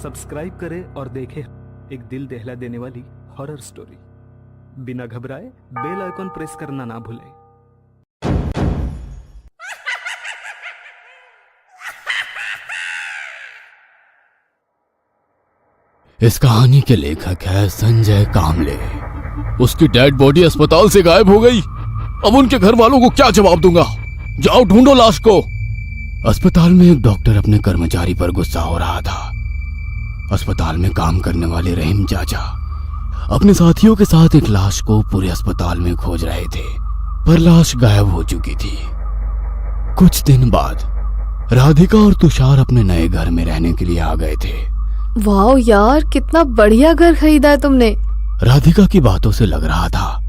Subscribe करें और देखें एक दिल दहला देने वाली हॉरर स्टोरी। बिना घबराए बेल आइकॉन प्रेस करना ना भूलें। इस कहानी के लेखक है संजय कामले। उसकी डेड बॉडी अस्पताल से गायब हो गई। अब उनके घर वालों को क्या जवाब दूंगा? जाओ ढूंढो लाश को। अस्पताल में एक डॉक्टर अपने कर्मचारी पर गुस्सा हो रहा था। अस्पताल में काम करने वाले रहीम चाचा अपने साथियों के साथ एक लाश को पूरे अस्पताल में खोज रहे थे, पर लाश गायब हो चुकी थी। कुछ दिन बाद राधिका और तुषार अपने नए घर में रहने के लिए आ गए थे। वाह यार, कितना बढ़िया घर खरीदा है तुमने। राधिका की बातों से लग रहा था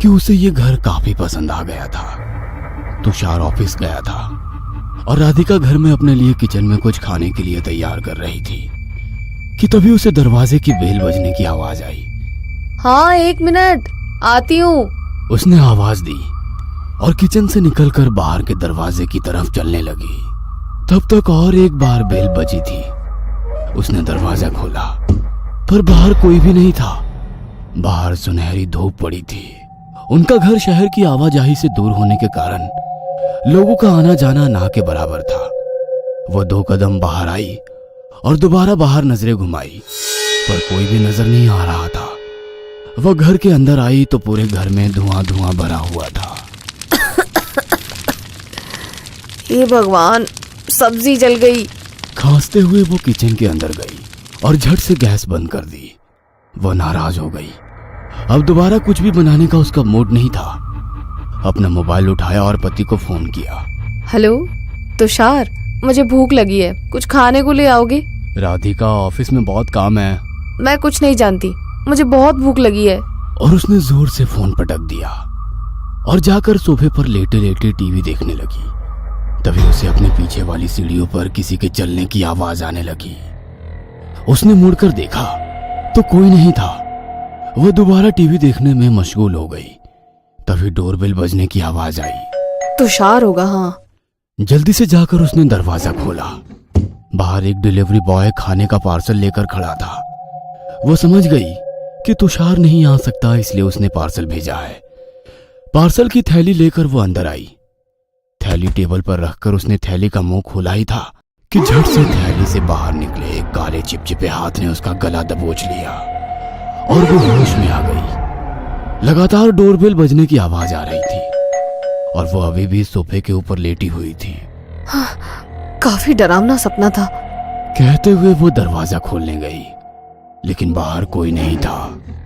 कि उसे ये घर काफी पसंद आ गया था। तुषार ऑफिस गया था और राधिका घर में अपने लिए किचन में कुछ खाने के लिए तैयार कर रही थी कि तभी उसे दरवाजे की बेल बजने की आवाज आई। हाँ, 1 मिनट, आती हूँ। उसने आवाज दी और किचन से निकलकर बाहर के दरवाजे की तरफ चलने लगी। तब तक और एक बार बेल बजी थी। उसने दरवाजा खोला, पर बाहर कोई भी नहीं था। बाहर सुनहरी धूप पड़ी थी। उनका घर शहर की आवाजाही से दूर होने के कारण लोगों का आना जाना ना के बराबर था। वो 2 कदम बाहर आई और दोबारा बाहर नजरें घुमाई, पर कोई भी नजर नहीं आ रहा था। वह घर के अंदर आई तो पूरे घर में धुआं धुआं भरा हुआ था। हे भगवान, सब्जी जल गई। खांसते हुए वो किचन के अंदर गई और झट से गैस बंद कर दी। वो नाराज हो गई। अब दोबारा कुछ भी बनाने का उसका मूड नहीं था। अपना मोबाइल उठाया और पति को फोन किया। हेलो तुषार, मुझे भूख लगी है, कुछ खाने को ले आओगे? राधिका, ऑफिस में बहुत काम है। मैं कुछ नहीं जानती, मुझे बहुत भूख लगी है। और उसने जोर से फोन पटक दिया और जाकर सोफे पर लेटे लेटे टीवी देखने लगी। तभी उसे अपने पीछे वाली सीढ़ियों पर किसी के चलने की आवाज आने लगी। उसने मुड़कर देखा तो कोई नहीं था। वह दोबारा टीवी देखने में मशगूल हो गई। तभी डोरबेल बजने की आवाज आई। तुषार होगा। हाँ, जल्दी से जाकर उसने दरवाजा खोला। बाहर एक डिलीवरी बॉय खाने का पार्सल लेकर खड़ा था। वो समझ गई कि तुषार नहीं आ सकता, इसलिए उसने पार्सल भेजा है। पार्सल की थैली लेकर वो अंदर आई। थैली टेबल पर रखकर उसने थैली का मुंह खोला ही था कि झट से थैली से बाहर निकले एक काले चिपचिपे हाथ ने उसका गला दबोच लिया और वो होश में आ गई। लगातार डोरबेल बजने की आवाज आ रही थी और वो अभी भी सोफे के ऊपर लेटी हुई थी। काफी डरावना सपना था। कहते हुए वो दरवाजा खोलने गई, लेकिन बाहर कोई नहीं था।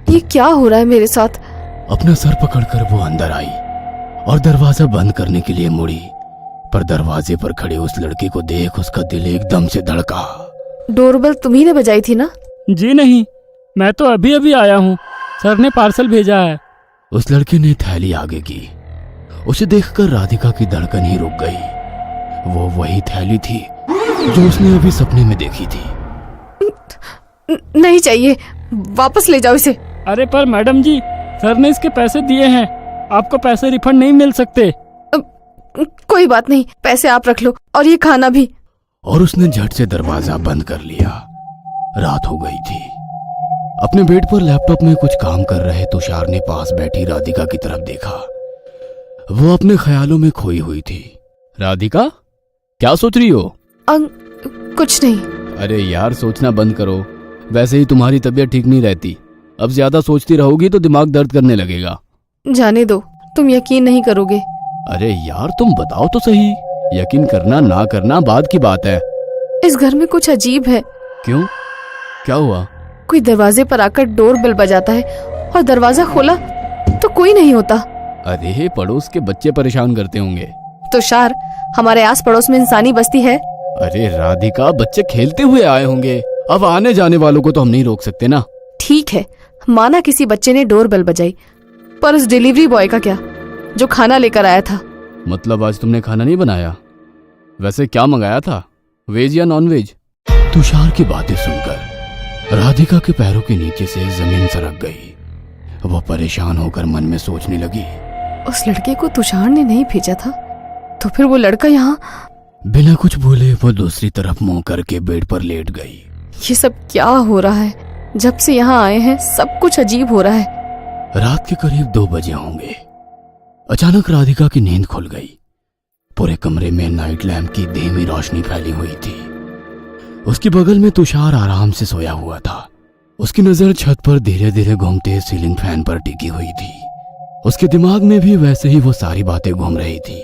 ये क्या हो रहा है मेरे साथ? अपना सर पकड़कर वो अंदर आई और दरवाजा बंद करने के लिए मुड़ी, पर दरवाजे पर खड़े उस लड़के को देख उसका दिल एकदम से धड़का। डोरबेल तुम्ही ने बजाई थी ना? जी नहीं, मैं तो अभी अभी आया हूँ। सर ने पार्सल भेजा है। उस लड़के ने थैली आगे की। उसे देखकर राधिका की धड़कन ही रुक गई। वो वही थैली थी जो उसने अभी सपने में देखी थी। नहीं चाहिए, वापस ले जाओ इसे। अरे पर मैडम जी, सर ने इसके पैसे दिए हैं, आपको पैसे रिफंड नहीं मिल सकते। कोई बात नहीं, पैसे आप रख लो और ये खाना भी। और उसने झट से दरवाजा बंद कर लिया। रात हो गई थी। अपने बेड पर लैपटॉप में कुछ काम कर रहे तुषार ने पास बैठी राधिका की तरफ देखा। वो अपने ख्यालों में खोई हुई थी। राधिका, क्या सोच रही हो? कुछ नहीं। अरे यार, सोचना बंद करो। वैसे ही तुम्हारी तबीयत ठीक नहीं रहती। अब ज्यादा सोचती रहोगी तो दिमाग दर्द करने लगेगा। जाने दो, तुम यकीन नहीं करोगे। अरे यार, तुम बताओ तो सही। यकीन करना ना करना बाद की बात है। इस घर में कुछ अजीब है। क्यों? क्या हुआ? कोई दरवाजे पर आकर डोरबेल बजाता है और दरवाजा खोला तो कोई नहीं होता। अरे पड़ोस के बच्चे परेशान करते होंगे। तुषार, हमारे आस पड़ोस में इंसानी बस्ती है। अरे राधिका, बच्चे खेलते हुए आए होंगे। अब आने जाने वालों को तो हम नहीं रोक सकते ना। ठीक है, माना किसी बच्चे ने डोरबेल बजाई, पर उस डिलीवरी बॉय का क्या जो खाना लेकर आया था? मतलब आज तुमने खाना नहीं बनाया? वैसे क्या मंगाया था, वेज या नॉन वेज? तुषार की बातें सुनकर राधिका के पैरों के नीचे से जमीन सरक गई। वह परेशान होकर मन में सोचने लगी, उस लड़के को तुषार ने नहीं भेजा था तो फिर वो लड़का यहाँ? बिना कुछ बोले वो दूसरी तरफ मुंह करके बेड पर लेट गई ये सब क्या हो रहा है? जब से यहाँ आए हैं सब कुछ अजीब हो रहा है। रात के करीब 2 बजे होंगे। अचानक राधिका की नींद खुल गई। पूरे कमरे में नाइट लैंप की धीमी रोशनी फैली हुई थी। उसके बगल में तुषार आराम से सोया हुआ था। उसकी नजर छत पर धीरे धीरे घूमते सीलिंग फैन पर टिकी हुई थी। उसके दिमाग में भी वैसे ही वो सारी बातें घूम रही थी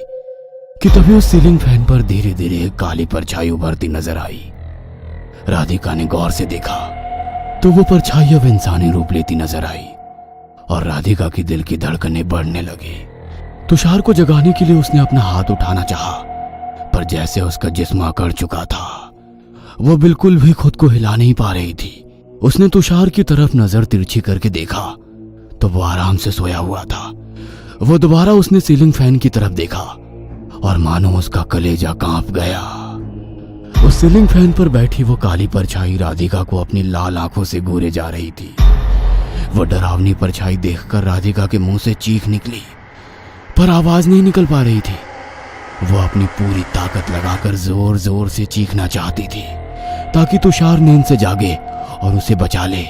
कि तभी उस सीलिंग फैन पर धीरे धीरे एक काली परछाई उभरती नजर आई। राधिका ने गौर से देखा तो वो परछाई अब इंसानी रूप लेती नजर आई और राधिका की दिल की धड़कनें बढ़ने लगी। तुषार को जगाने के लिए उसने अपना हाथ उठाना चाहा, पर जैसे उसका जिस्म अकड़ चुका था, वो बिल्कुल भी खुद को हिला नहीं पा रही थी। उसने तुषार की तरफ नजर तिरछी करके देखा तो वो आराम से सोया हुआ था। वो दोबारा उसने सीलिंग फैन की तरफ देखा और मानो उसका कलेजा कांप गया। उस सीलिंग फैन पर बैठी वो काली परछाई राधिका को अपनी लाल आंखों से घूरे जा रही थी। वो डरावनी परछाई देखकर राधिका के मुंह से चीख निकली, पर आवाज नहीं निकल पा रही थी। वो अपनी पूरी ताकत लगाकर जोर जोर से चीखना चाहती थी ताकि तुषार नींद से जागे और उसे बचा ले,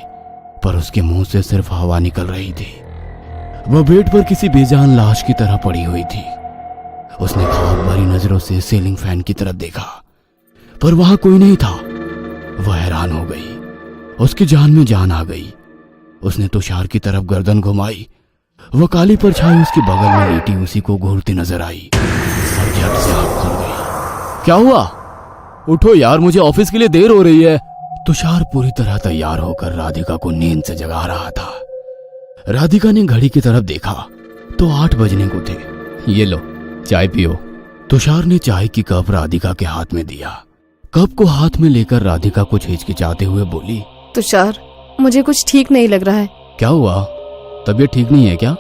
पर उसके मुंह से सिर्फ हवा निकल रही थी। वह बेड पर किसी बेजान लाश की तरह पड़ी हुई थी। उसने खौफ भरी नजरों से सीलिंग फैन की तरफ देखा, पर वहां कोई नहीं था। वह हैरान हो गई। उसकी जान में जान आ गई। उसने तुषार की तरफ गर्दन घुमाई। वह काली परछाई उसके बगल में लेटी उसी को घूरती नजर आई और झट से आंख खुल गई। क्या हुआ? उठो यार, मुझे ऑफिस के लिए देर हो रही है। तुषार पूरी तरह तैयार होकर राधिका को नींद से जगा रहा था। राधिका ने घड़ी की तरफ देखा तो 8 बजने को थे। ये लो चाय पियो। तुषार ने चाय की कप राधिका के हाथ में दिया। कप को हाथ में लेकर राधिका कुछ हिचकिचाते हुए बोली, तुषार, मुझे कुछ ठीक नहीं लग रहा है। क्या हुआ? तबीयत ठीक नहीं है क्या?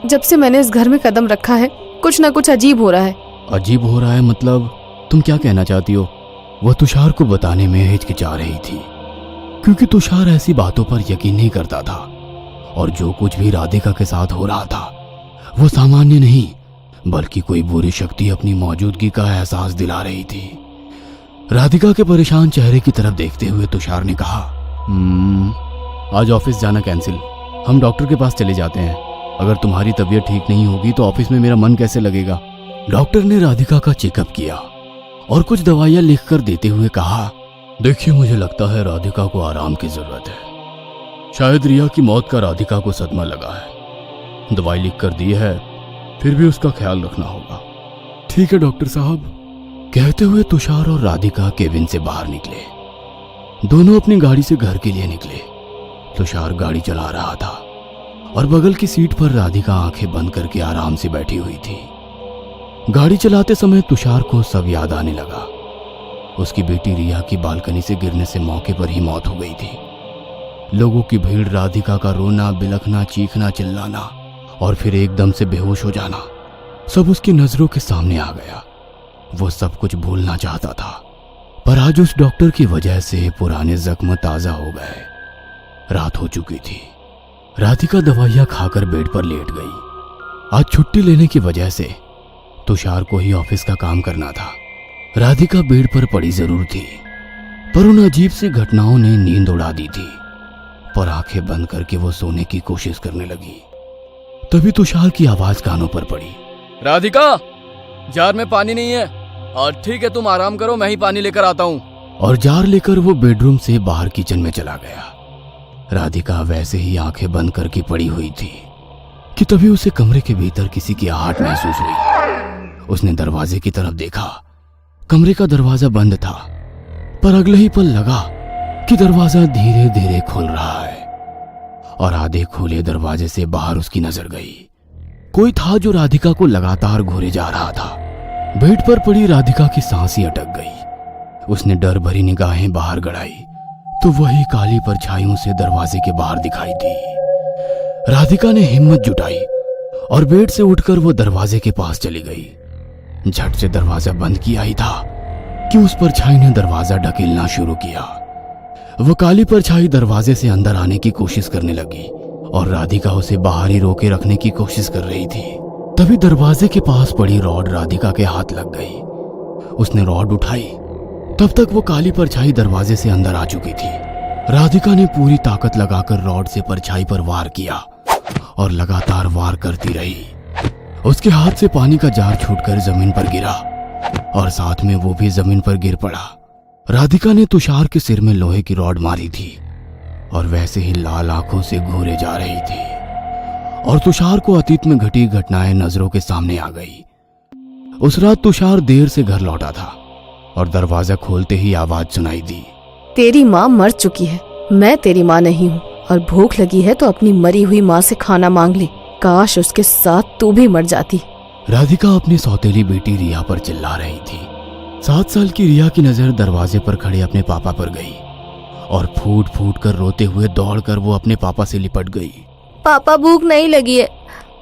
जब से मैंने इस घर में कदम रखा है कुछ ना कुछ अजीब हो रहा है। अजीब हो रहा है मतलब? तुम क्या कहना चाहती हो? वह तुषार को बताने में हिचकिचा रही थी क्योंकि तुषार ऐसी बातों पर यकीन नहीं करता था और जो कुछ भी राधिका के साथ हो रहा था वो सामान्य नहीं बल्कि कोई बुरी शक्ति अपनी मौजूदगी का एहसास दिला रही थी। राधिका के परेशान चेहरे की तरफ देखते हुए तुषार ने कहा, आज ऑफिस जाना कैंसिल। हम डॉक्टर के पास चले जाते हैं। अगर तुम्हारी तबीयत ठीक नहीं होगी तो ऑफिस में मेरा मन कैसे लगेगा? डॉक्टर ने राधिका का चेकअप किया और कुछ दवाइयां लिखकर देते हुए कहा, देखिए मुझे लगता है राधिका को आराम की जरूरत है। शायद रिया की मौत का राधिका को सदमा लगा है। दवाई लिख कर दी है, फिर भी उसका ख्याल रखना होगा। ठीक है डॉक्टर साहब। कहते हुए तुषार और राधिका केबिन से बाहर निकले। दोनों अपनी गाड़ी से घर के लिए निकले। तुषार गाड़ी चला रहा था और बगल की सीट पर राधिका आंखें बंद करके आराम से बैठी हुई थी। गाड़ी चलाते समय तुषार को सब याद आने लगा। उसकी बेटी रिया की बालकनी से गिरने से मौके पर ही मौत हो गई थी। लोगों की भीड़, राधिका का रोना, बिलखना, चीखना, चिल्लाना और फिर एकदम से बेहोश हो जाना, सब उसकी नजरों के सामने आ गया। वो सब कुछ भूलना चाहता था, पर आज उस डॉक्टर की वजह से पुराने जख्म ताजा हो गए। रात हो चुकी थी। राधिका दवाइयां खाकर बेड पर लेट गई। आज छुट्टी लेने की वजह से तुषार को ही ऑफिस का काम करना था। राधिका बेड पर पड़ी जरूर थी, पर उन अजीब सी घटनाओं ने नींद उड़ा दी थी। पर आंखें बंद करके वो सोने की कोशिश करने लगी। तभी तुषार की आवाज कानों पर पड़ी, राधिका, जार में पानी नहीं है। और ठीक है, तुम आराम करो, मैं ही पानी लेकर आता हूँ। और जार लेकर वो बेडरूम से बाहर किचन में चला गया। राधिका वैसे ही आंखें बंद करके पड़ी हुई थी कि तभी उसे कमरे के भीतर किसी की आहट महसूस हुई। उसने दरवाजे की तरफ देखा। कमरे का दरवाजा बंद था, पर अगले ही पल लगा कि दरवाजा धीरे धीरे खुल रहा है और आधे खुले दरवाजे से बाहर उसकी नजर गई। कोई था जो राधिका को लगातार घूरे जा रहा था। बेड पर पड़ी राधिका की सांस ही अटक गई। उसने डर भरी निगाहें बाहर गड़ाई तो वही काली परछाइयों से दरवाजे के बाहर दिखाई दी। राधिका ने हिम्मत जुटाई और बेड से उठकर वो दरवाजे के पास चली गई। झट से दरवाजा बंद किया ही था कि उस परछाई ने दरवाजा ढकेलना शुरू किया। वो काली परछाई दरवाजे से अंदर आने की कोशिश करने लगी और राधिका उसे बाहर ही रोके रखने की कोशिश कर रही थी। तभी दरवाजे के पास पड़ी रॉड राधिका के हाथ लग गई। उसने रॉड उठाई, तब तक वो काली परछाई दरवाजे से अंदर आ चुकी थी। राधिका ने पूरी ताकत लगाकर रॉड से परछाई पर वार किया और लगातार वार करती रही। उसके हाथ से पानी का जार छूटकर जमीन पर गिरा और साथ में वो भी जमीन पर गिर पड़ा। राधिका ने तुषार के सिर में लोहे की रॉड मारी थी और वैसे ही लाल आंखों से घूरे जा रही थी और तुषार को अतीत में घटी घटनाएं नजरों के सामने आ गई। उस रात तुषार देर से घर लौटा था और दरवाजा खोलते ही आवाज सुनाई दी। तेरी माँ मर चुकी है, मैं तेरी माँ नहीं हूँ, और भूख लगी है तो अपनी मरी हुई माँ से खाना मांग ले। काश उसके साथ तू भी मर जाती। राधिका अपनी सौतेली बेटी रिया पर चिल्ला रही थी। 7 साल की रिया की नजर दरवाजे पर खड़े अपने पापा पर गई और फूट फूट कर रोते हुए दौड़कर वो अपने पापा से लिपट गई। पापा भूख नहीं लगी है,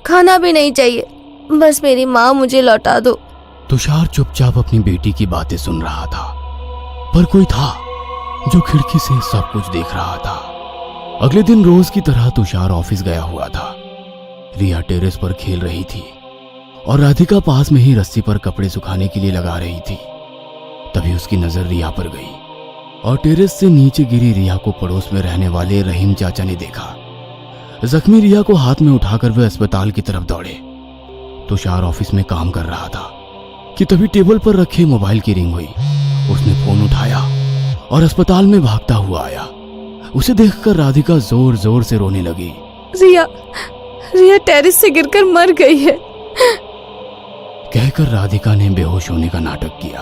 खाना भी नहीं चाहिए, बस मेरी माँ मुझे लौटा दो। तुषार चुपचाप अपनी बेटी की बातें सुन रहा था, पर कोई था जो खिड़की से सब कुछ देख रहा था। अगले दिन रोज की तरह तुषार ऑफिस गया हुआ था। रिया टेरेस पर खेल रही थी और राधिका पास में ही रस्सी पर कपड़े सुखाने के लिए लगा रही थी। तभी उसकी नजर रिया पर गई और टेरेस से नीचे गिरी रिया को पड़ोस में रहने वाले रहीम चाचा ने देखा। जख्मी रिया को हाथ में उठाकर वे अस्पताल की तरफ दौड़े। तुषार ऑफिस में काम कर रहा था कि तभी टेबल पर रखे मोबाइल की रिंग हुई। उसने फोन उठाया और अस्पताल में भागता हुआ आया। उसे देखकर राधिका जोर जोर से रोने लगी। रिया रिया टेरेस से गिरकर मर गई है, कहकर राधिका ने बेहोश होने का नाटक किया।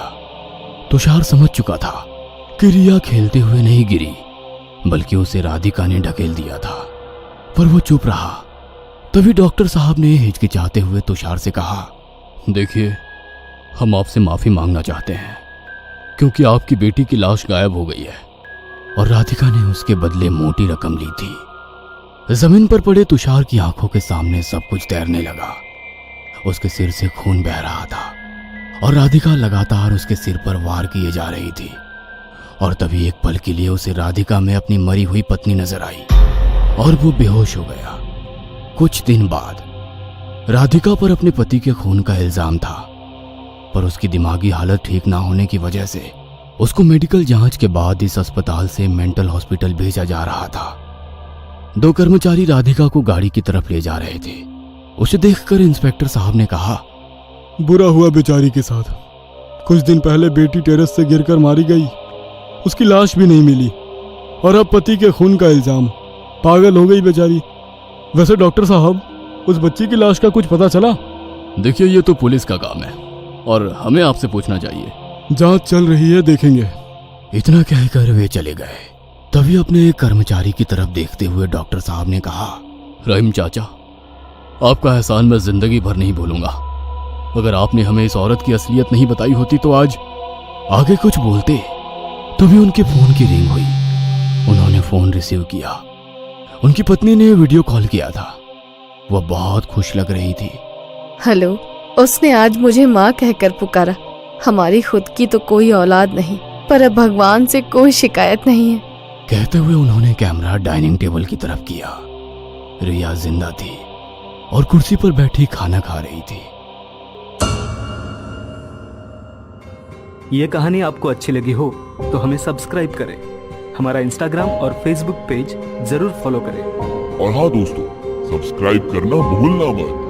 तुषार समझ चुका था कि रिया खेलते हुए नहीं गिरी, बल्कि उसे राधिका ने ढकेल दिया था, पर वो चुप रहा। तभी डॉक्टर साहब ने हिचकिचाते हुए तुषार से कहा, देखिए, हम आपसे माफी मांगना चाहते हैं क्योंकि आपकी बेटी की लाश गायब हो गई है। और राधिका ने उसके बदले मोटी रकम ली थी। जमीन पर पड़े तुषार की आंखों के सामने सब कुछ तैरने लगा। उसके सिर से खून बह रहा था और राधिका लगातार उसके सिर पर वार किए जा रही थी। और तभी एक पल के लिए उसे राधिका में अपनी मरी हुई पत्नी नजर आई और वो बेहोश हो गया। कुछ दिन बाद राधिका पर अपने पति के खून का इल्जाम था, पर उसकी दिमागी हालत ठीक ना होने की वजह से उसको मेडिकल जांच के बाद इस अस्पताल से मेंटल हॉस्पिटल भेजा जा रहा था। 2 कर्मचारी राधिका को गाड़ी की तरफ ले जा रहे थे। उसे देखकर इंस्पेक्टर साहब ने कहा, बुरा हुआ बेचारी के साथ। कुछ दिन पहले बेटी टेरेस से गिरकर मारी गई, उसकी लाश भी नहीं मिली और अब पति के खून का इल्जाम। पागल हो गई बेचारी। वैसे डॉक्टर साहब, उस बच्ची की लाश का कुछ पता चला? देखिए, ये तो पुलिस का काम है और हमें आपसे पूछना चाहिए। जांच चल रही है, देखेंगे। इतना कहकर वे चले गए। तभी अपने एक कर्मचारी की तरफ देखते हुए डॉक्टर साहब ने कहा, रहीम चाचा, आपका एहसान मैं जिंदगी भर नहीं भूलूंगा। अगर आपने हमें इस औरत की असलियत नहीं बताई होती तो आज। आगे कुछ बोलते तभी उनके फोन की रिंग हुई। उन्होंने फोन रिसीव किया। उनकी पत्नी ने वीडियो कॉल किया था। वह बहुत खुश लग रही थी। हेलो, उसने आज मुझे माँ कहकर पुकारा। हमारी खुद की तो कोई औलाद नहीं, पर अब भगवान से कोई शिकायत नहीं है। कहते हुए उन्होंने कैमरा डाइनिंग टेबल की तरफ किया। रिया जिंदा थी और कुर्सी पर बैठी खाना खा रही थी। ये कहानी आपको अच्छी लगी हो तो हमें सब्सक्राइब करें, हमारा इंस्टाग्राम और फेसबुक पेज जरूर फॉलो करें। और हाँ दोस्तों, सब्सक्राइब करना भूलना मत।